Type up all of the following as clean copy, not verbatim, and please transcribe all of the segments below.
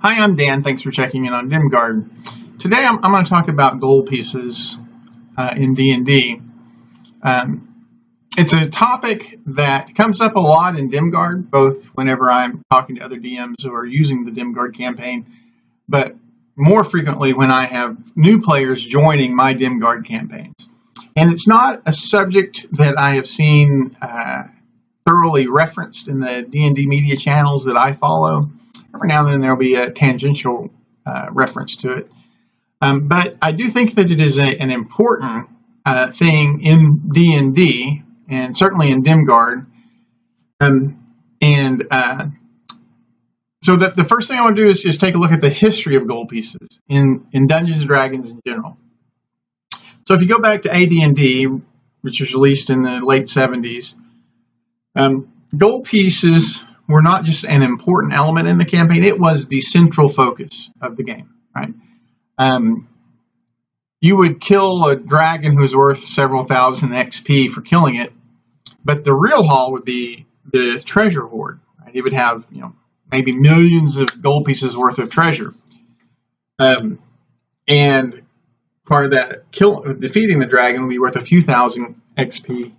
Hi, I'm Dan. Thanks for checking in on Dimgaard. Today I'm going to talk about gold pieces in D&D. It's a topic that comes up a lot in Dimgaard, both whenever I'm talking to other DMs who are using the Dimgaard campaign, but more frequently when I have new players joining my Dimgaard campaigns. And it's not a subject that I have seen thoroughly referenced in the D&D media channels that I follow. Every now and then there'll be a tangential reference to it. But I do think that it is an important thing in D&D, and certainly in Dimgaard. So that the first thing I want to do is take a look at the history of gold pieces in Dungeons & Dragons in general. So if you go back to AD&D, which was released in the late 70s, gold pieces were not just an important element in the campaign, it was the central focus of the game, right? You would kill a dragon who's worth several thousand XP for killing it, but the real haul would be the treasure hoard, right? It would have, maybe millions of gold pieces worth of treasure. And part of that defeating the dragon would be worth a few thousand XP.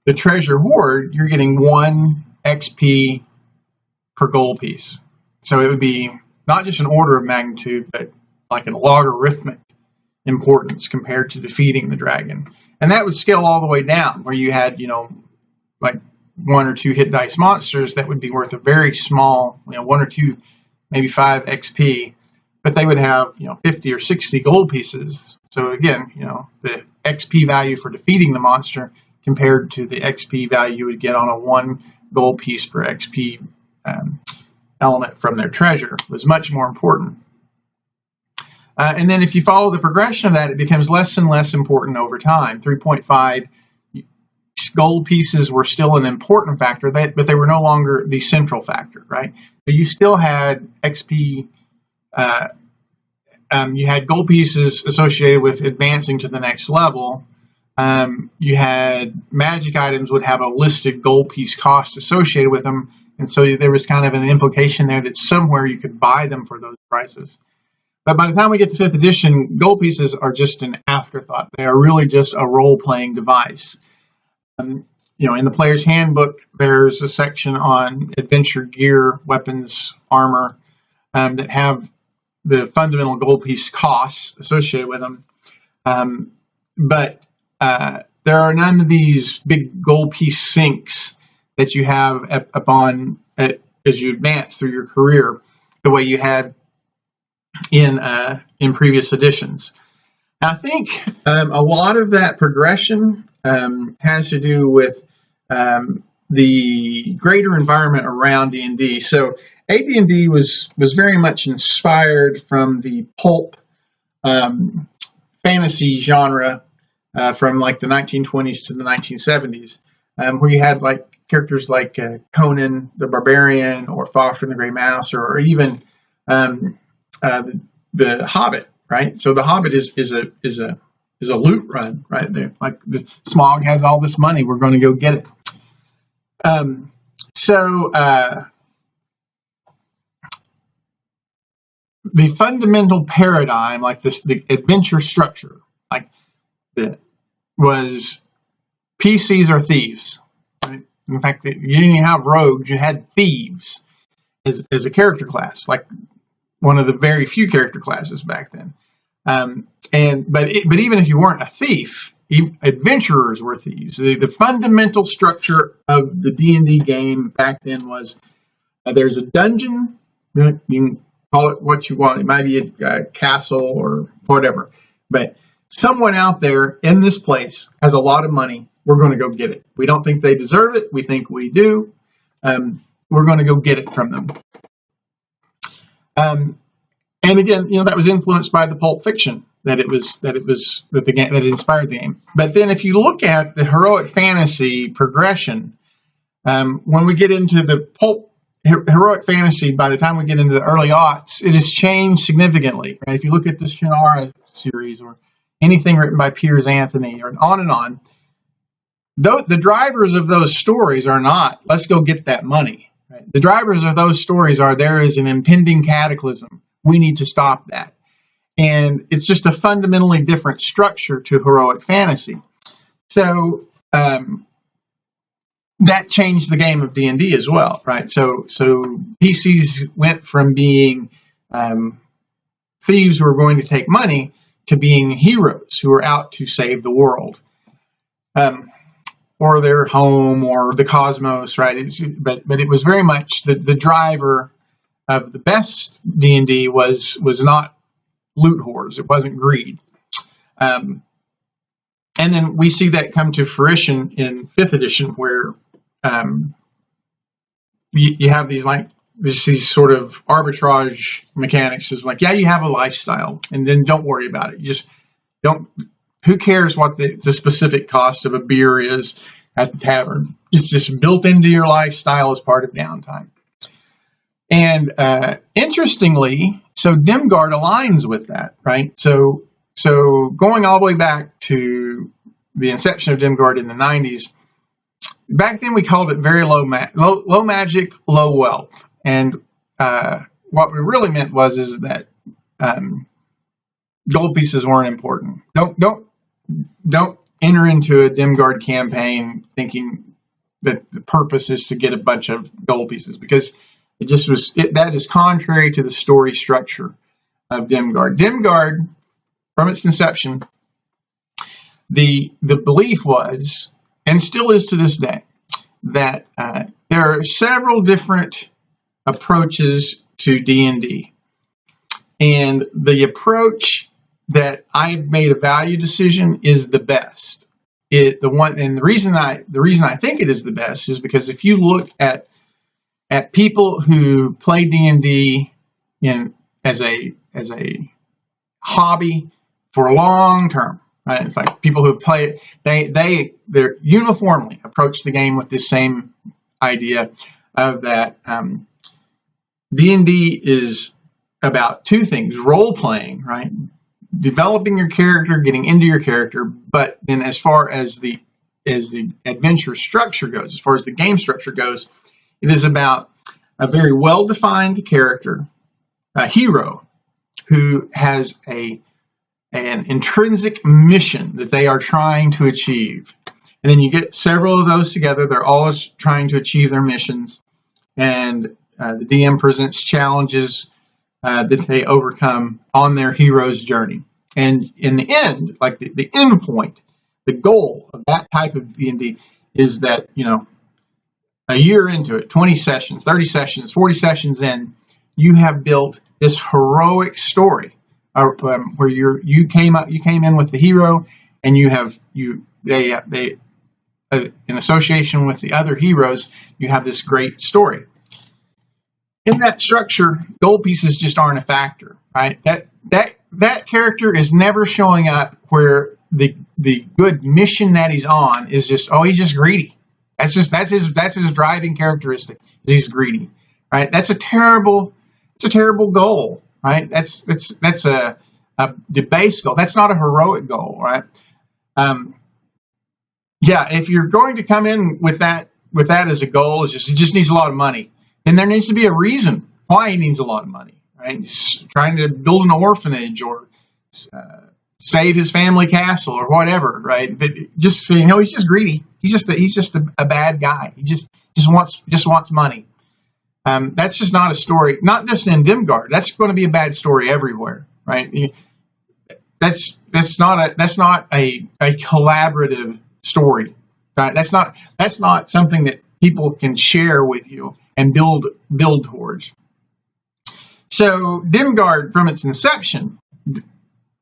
The treasure hoard, you're getting 1 XP per gold piece. So it would be not just an order of magnitude, but like a logarithmic importance compared to defeating the dragon. And that would scale all the way down, where you had, like 1 or 2 hit dice monsters that would be worth a very small, 1 or 2, maybe 5 XP, but they would have, 50 or 60 gold pieces. So again, the XP value for defeating the monster compared to the XP value you would get on a 1 gold piece per XP element from their treasure was much more important. And then if you follow the progression of that, it becomes less and less important over time. 3.5 gold pieces were still an important factor, but they were no longer the central factor, right? But you still had XP, you had gold pieces associated with advancing to the next level. You had magic items would have a listed gold piece cost associated with them, and so there was kind of an implication there that somewhere you could buy them for those prices. But by the time we get to 5th edition, gold pieces are just an afterthought. They are really just a role-playing device. In the player's handbook, there's a section on adventure gear, weapons, armor, that have the fundamental gold piece costs associated with them. But there are none of these big gold piece sinks that you have as you advance through your career, the way you had in previous editions. Now, I think a lot of that progression has to do with the greater environment around D&D. So AD&D was very much inspired from the pulp fantasy genre from like the 1920s to the 1970s, where you had like characters like Conan the Barbarian or Fawful and the Grey Mouse, or even the Hobbit, right? So the Hobbit is a loot run, right? They're like, the Smaug has all this money, we're going to go get it. The fundamental paradigm, like the adventure structure, was PCs are thieves. Right? In fact, you didn't even have rogues; you had thieves as a character class, like one of the very few character classes back then. But even if you weren't a thief, adventurers were thieves. The fundamental structure of the D&D game back then was there's a dungeon. You can call it what you want. It might be a castle or whatever. But someone out there in this place has a lot of money. We're going to go get it. We don't think they deserve it. We think we do. We're going to go get it from them. And again, that was influenced by the pulp fiction that it inspired the game. But then, if you look at the heroic fantasy progression, when we get into the pulp heroic fantasy, by the time we get into the early aughts, it has changed significantly. Right? If you look at the Shannara series or anything written by Piers Anthony, or on and on, the drivers of those stories are not, let's go get that money. Right? The drivers of those stories are, there is an impending cataclysm. We need to stop that. And it's just a fundamentally different structure to heroic fantasy. So that changed the game of D&D as well, right? So PCs went from being thieves who were going to take money to being heroes who were out to save the world, or their home, or the cosmos, right? But it was very much the driver of the best D&D was not loot whores. It wasn't greed. And then we see that come to fruition in 5th edition, where you have these sort of arbitrage mechanics. Is like, yeah, you have a lifestyle, and then don't worry about it. You just don't. Who cares what the specific cost of a beer is at the tavern? It's just built into your lifestyle as part of downtime. And interestingly, so Dimgaard aligns with that, right? So going all the way back to the inception of Dimgaard in the 90s, back then we called it very low magic, low wealth. And what we really meant is that gold pieces weren't important. Don't enter into a Dimgaard campaign thinking that the purpose is to get a bunch of gold pieces, because that is contrary to the story structure of Dimgaard. Dimgaard, from its inception, the belief was, and still is to this day, that there are several different approaches to D&D, and the approach that I've made a value decision is the best. The reason I think it is the best is because if you look at people who play D&D as a hobby for long term, right? It's like people who play it, they uniformly approach the game with this same idea of that D&D is about two things: role playing, right? Developing your character, getting into your character, but then as far as the adventure structure goes, as far as the game structure goes, it is about a very well-defined character, a hero, who has an intrinsic mission that they are trying to achieve. And then you get several of those together. They're all trying to achieve their missions. And the DM presents challenges that they overcome on their hero's journey. And in the end, like the end point, the goal of that type of D&D is that, a year into it, 20 sessions, 30 sessions, 40 sessions in, you have built this heroic story where you came in with the hero, and they in association with the other heroes, you have this great story. In that structure, gold pieces just aren't a factor, right? That character is never showing up where the good mission that he's on is just, he's just greedy. That's his driving characteristic. He's greedy, right? It's a terrible goal, right? That's a debased goal. That's not a heroic goal, right? If you're going to come in with that as a goal, he just needs a lot of money. And there needs to be a reason why he needs a lot of money, right? He's trying to build an orphanage or save his family castle or whatever, right? But just he's just greedy. He's just a bad guy. He just wants money. That's just not a story. Not just in Dimgaard. That's going to be a bad story everywhere, right? That's not a collaborative story, right? That's not something that people can share with you and build towards. So Dimgaard, from its inception,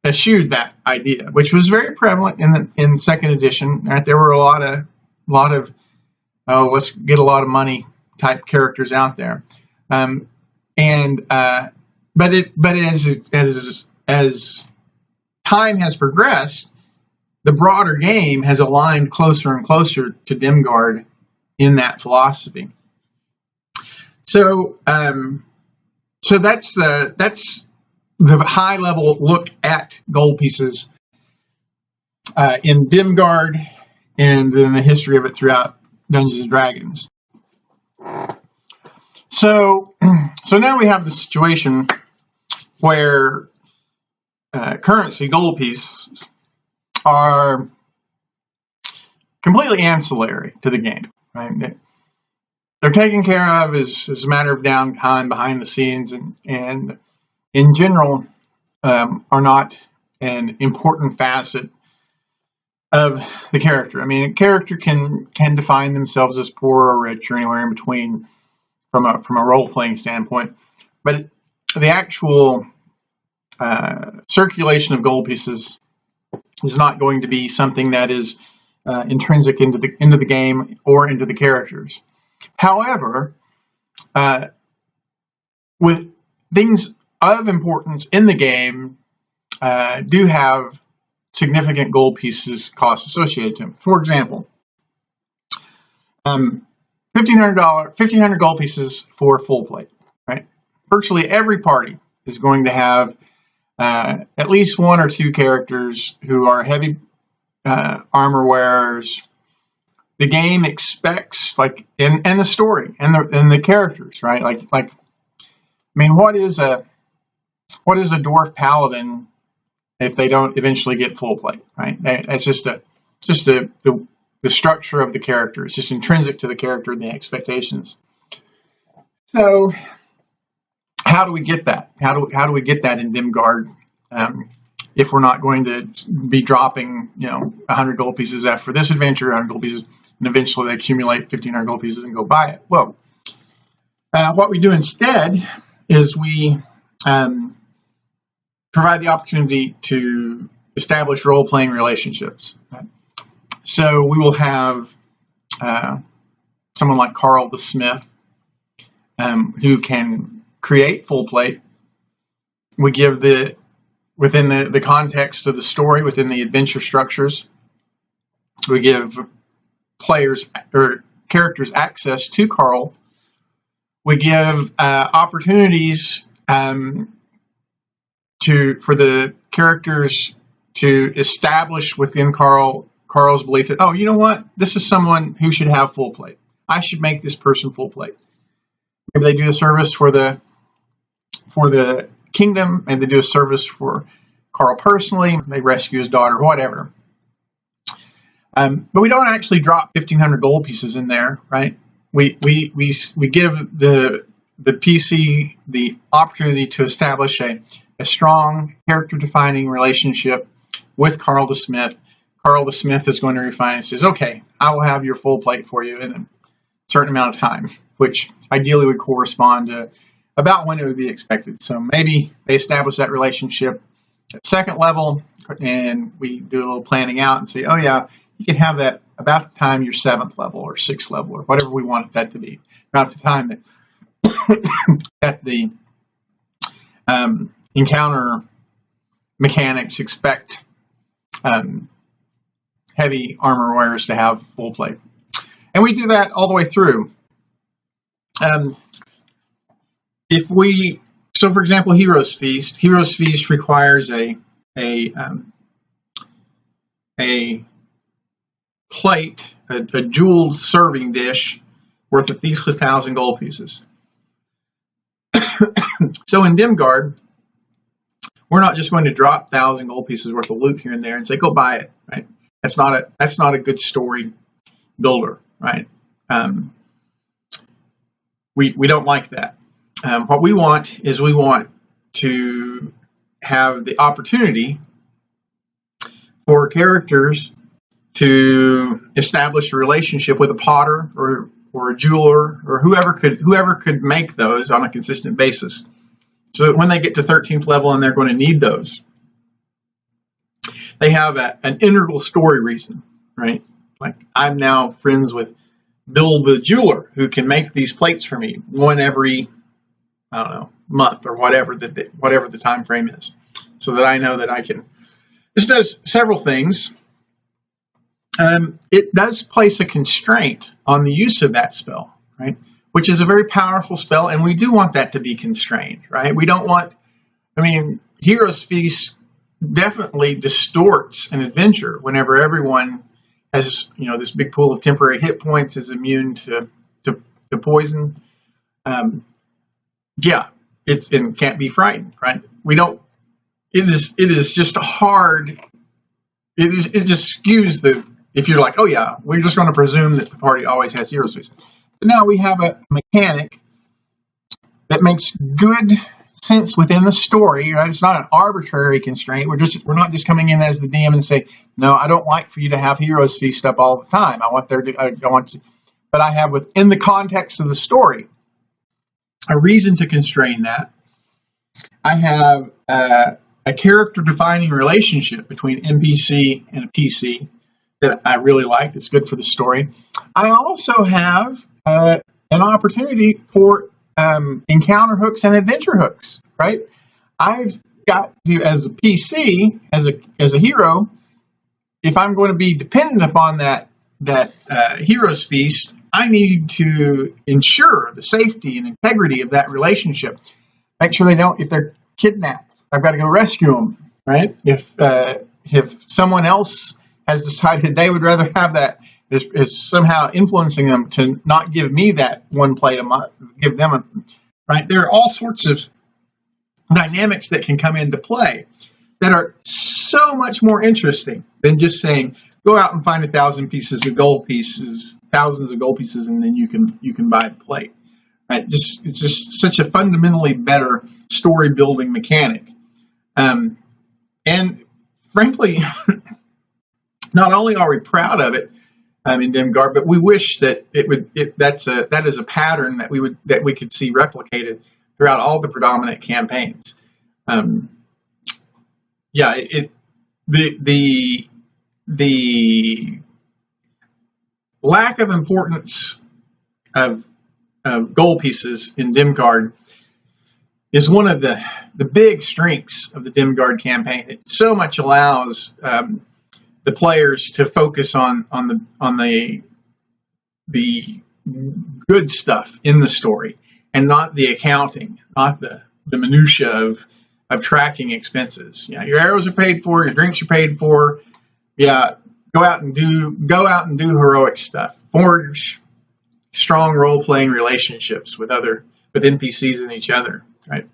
eschewed that idea, which was very prevalent in 2nd edition. Right? There were a lot of let's get a lot of money type characters out there, but as time has progressed, the broader game has aligned closer and closer to Dimgaard in that philosophy. So that's the high level look at gold pieces in Dimgaard, and then the history of it throughout Dungeons and Dragons. So now we have the situation where currency, gold pieces, are completely ancillary to the game, right? They're taken care of as a matter of downtime behind the scenes, and in general are not an important facet of the character. I mean, a character can define themselves as poor or rich or anywhere in between from a role-playing standpoint, but the actual circulation of gold pieces is not going to be something that is intrinsic into the game or into the characters. However, with things of importance in the game, do have significant gold pieces costs associated to them. For example, $1,500 gold pieces for full plate. Right, virtually every party is going to have at least one or two characters who are heavy armor wearers. The game expects, like, and the story and the characters, right? Like, I mean, what is a dwarf paladin if they don't eventually get full plate, right? It's just the structure of the character. It's just intrinsic to the character and the expectations. So, how do we get that? How do we get that in Dimgaard? If we're not going to be dropping, 100 gold pieces after this adventure, 100 gold pieces, and eventually they accumulate 1,500 gold pieces and go buy it. Well, what we do instead is we provide the opportunity to establish role-playing relationships. Right? So we will have someone like Carl the Smith who can create full plate. We give within the context of the story, within the adventure structures, we give players or characters access to Carl. We give opportunities for the characters to establish within Carl's belief that, oh, you know what, this is someone who should have full plate. I should make this person full plate. Maybe they do a service for the kingdom, and they do a service for Carl personally. They rescue his daughter, whatever. But we don't actually drop 1,500 gold pieces in there, right? We give the PC the opportunity to establish a strong character-defining relationship with Carl the Smith. Carl the Smith is going to refine and says, okay, I will have your full plate for you in a certain amount of time, which ideally would correspond to about when it would be expected. So maybe they establish that relationship at second level, and we do a little planning out and say, oh yeah, you can have that about the time you're seventh level or sixth level or whatever we want that to be, about the time that the encounter mechanics expect heavy armor wearers to have full plate. And we do that all the way through. So for example, Hero's Feast. Hero's Feast requires a plate, a jeweled serving dish worth at least 1,000 gold pieces. So in Dimgaard, we're not just going to drop 1,000 gold pieces worth of loot here and there and say, go buy it, right? That's not a good story builder, right? We don't like that. What we want is we want to have the opportunity for characters to establish a relationship with a potter or a jeweler or whoever could make those on a consistent basis, so that when they get to 13th level and they're going to need those, they have an integral story reason, right? Like, I'm now friends with Bill the jeweler who can make these plates for me one every, I don't know, month or whatever the time frame is, so that I know that I can. This does several things. It does place a constraint on the use of that spell, right? Which is a very powerful spell, and we do want that to be constrained, right? We don't want, Hero's Feast definitely distorts an adventure whenever everyone has, this big pool of temporary hit points, is immune to poison. Yeah, and can't be frightened, right? we don't. It is just hard. It just skews the. If you're like, oh yeah, we're just going to presume that the party always has heroes feast. But now we have a mechanic that makes good sense within the story. Right? It's not an arbitrary constraint. We're not just coming in as the DM and say, no, I don't like for you to have heroes feast up all the time. I want to, but I have within the context of the story a reason to constrain that. I have a character-defining relationship between NPC and a PC that I really like. That's good for the story. I also have an opportunity for encounter hooks and adventure hooks. Right? I've got to, as a PC, as a hero, if I'm going to be dependent upon that hero's feast, I need to ensure the safety and integrity of that relationship. Make sure if they're kidnapped, I've got to go rescue them, right? If someone else has decided they would rather have that, is somehow influencing them to not give me that one plate a month, give them right? There are all sorts of dynamics that can come into play that are so much more interesting than just saying, go out and find 1,000 pieces of gold pieces, thousands of gold pieces, and then you can buy the plate. Right? It's just such a fundamentally better story building mechanic. And frankly, not only are we proud of it in Dimgaard, but we wish that that is a pattern that we could see replicated throughout all the predominant campaigns. The lack of importance of gold pieces in Dimgaard is one of the big strengths of the Dimgaard campaign. It so much allows the players to focus on the good stuff in the story and not the accounting, not the minutia of tracking expenses. Yeah, your arrows are paid for, your drinks are paid for. Yeah, go out and do heroic stuff. Forge strong role-playing relationships with NPCs and each other. Right?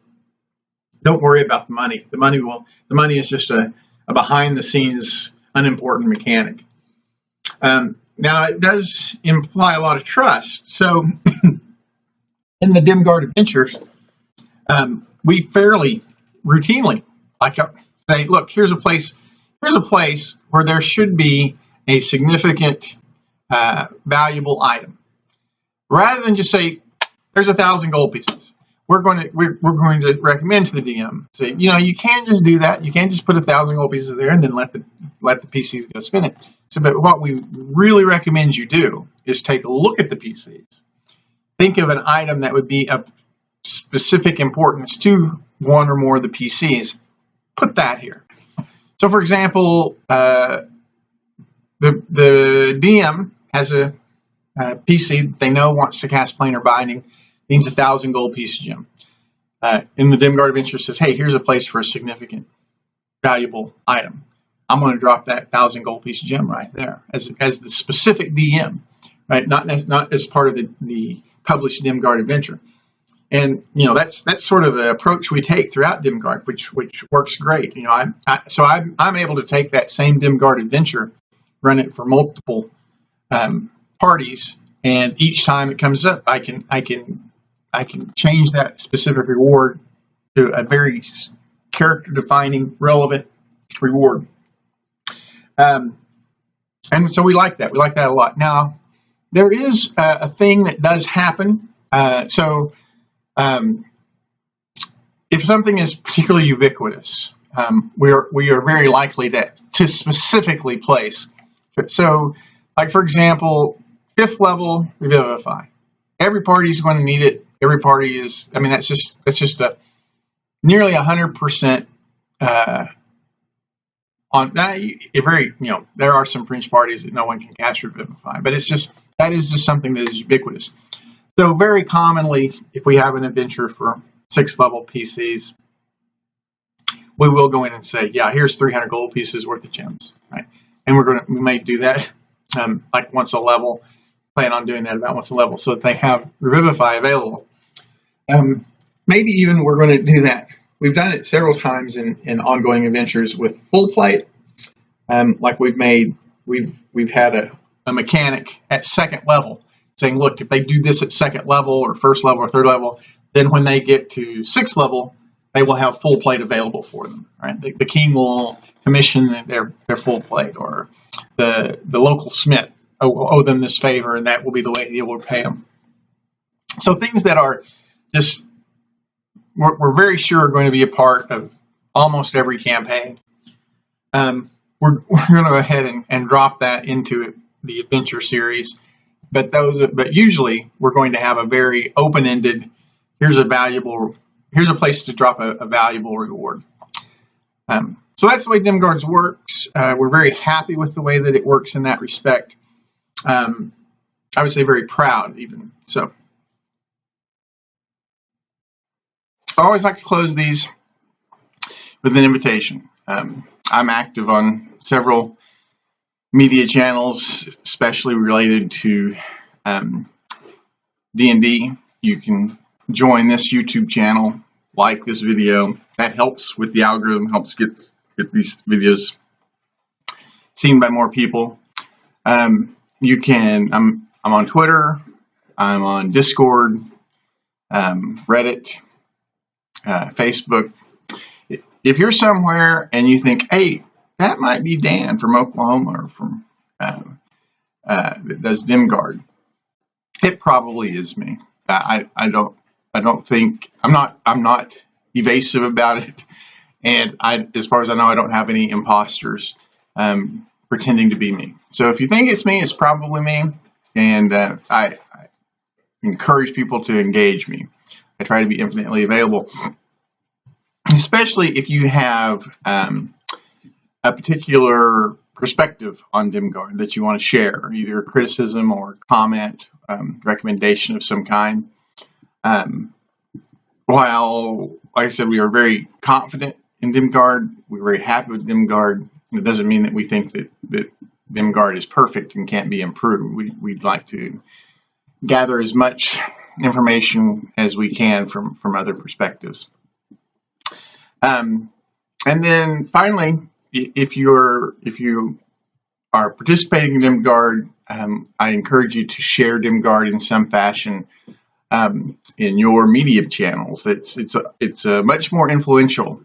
Don't worry about the money. The money is just a behind-the-scenes, unimportant mechanic. Now, it does imply a lot of trust. So, in the Dimgaard adventures, we fairly routinely say, look, here's a place where there should be a significant valuable item. Rather than just say, there's 1,000 gold pieces. We're going to recommend to the DM, say, you can't just do that. You can't just put 1,000 gold pieces there and then let the PCs go spin it. So, but what we really recommend you do is take a look at the PCs. Think of an item that would be of specific importance to one or more of the PCs. Put that here. So, for example, the DM has a PC that they know wants to cast Planar Binding, needs 1,000 gold piece gem. In the Dimgaard Adventure says, hey, here's a place for a significant, valuable item. I'm going to drop that 1,000 gold piece gem right there as the specific DM, right? Not as part of the published Dimgaard Adventure. And that's sort of the approach we take throughout Dimgaard, which works great. I'm able to take that same Dimgaard Adventure, run it for multiple parties, and each time it comes up, I can change that specific reward to a very character-defining, relevant reward. And so we like that. We like that a lot. Now, there is a thing that does happen. If something is particularly ubiquitous, we are very likely to specifically place. So, like for example, 5th level Revivify. Every party is going to need it. Every party is. I mean, that's just a nearly 100%. On that, there are some fringe parties that no one can cast Revivify, but that is just something that is ubiquitous. So very commonly, if we have an adventure for 6th level PCs, we will go in and say, yeah, here's 300 gold pieces worth of gems, right? And we may do that like once a level. Plan on doing that about once a level, so that they have Revivify available. Maybe even we're going to do that we've done it several times in ongoing adventures with full plate. Like we've had a mechanic at second level saying, look, if they do this at second level or first level or third level, then when they get to sixth level, they will have full plate available for them. Right? The king will commission their full plate, or the local smith will owe them this favor, and that will be the way he will repay them. So things that are just we're very sure are going to be a part of almost every campaign. We're going to go ahead and drop that into the adventure series, but usually we're going to have a very open-ended. Here's a place to drop a valuable reward. So that's the way Dimgaard works. We're very happy with the way that it works in that respect. I would say very proud, even so. I always like to close these with an invitation. I'm active on several media channels, especially related to D&D. You can join this YouTube channel, like this video. That helps with the algorithm, helps get these videos seen by more people. I'm on Twitter, I'm on Discord, Reddit, Facebook. If you're somewhere and you think, hey, that might be Dan from Oklahoma or from that does Dimgaard, it probably is me. I don't think I'm not evasive about it, and as far as I know, I don't have any imposters pretending to be me. So if you think it's me, it's probably me, and I encourage people to engage me. I try to be infinitely available, especially if you have a particular perspective on Dimgaard that you want to share, either a criticism or comment, recommendation of some kind. While, like I said, we are very confident in Dimgaard, we're very happy with Dimgaard, it doesn't mean that we think that Dimgaard is perfect and can't be improved. We'd like to gather as much information as we can from other perspectives. And then finally, if you are participating in Dimgaard, I encourage you to share Dimgaard in some fashion in your media channels. It's much more influential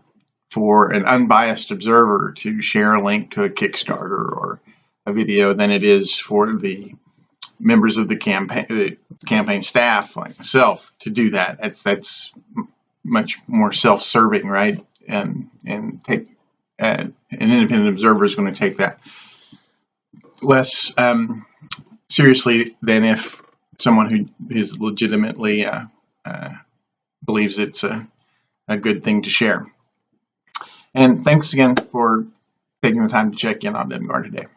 for an unbiased observer to share a link to a Kickstarter or a video than it is for the members of the campaign staff like myself to do that. That's much more self-serving, right? And take an independent observer is going to take that less seriously than if someone who is legitimately believes it's a good thing to share. And thanks again for taking the time to check in on Dimgaard today.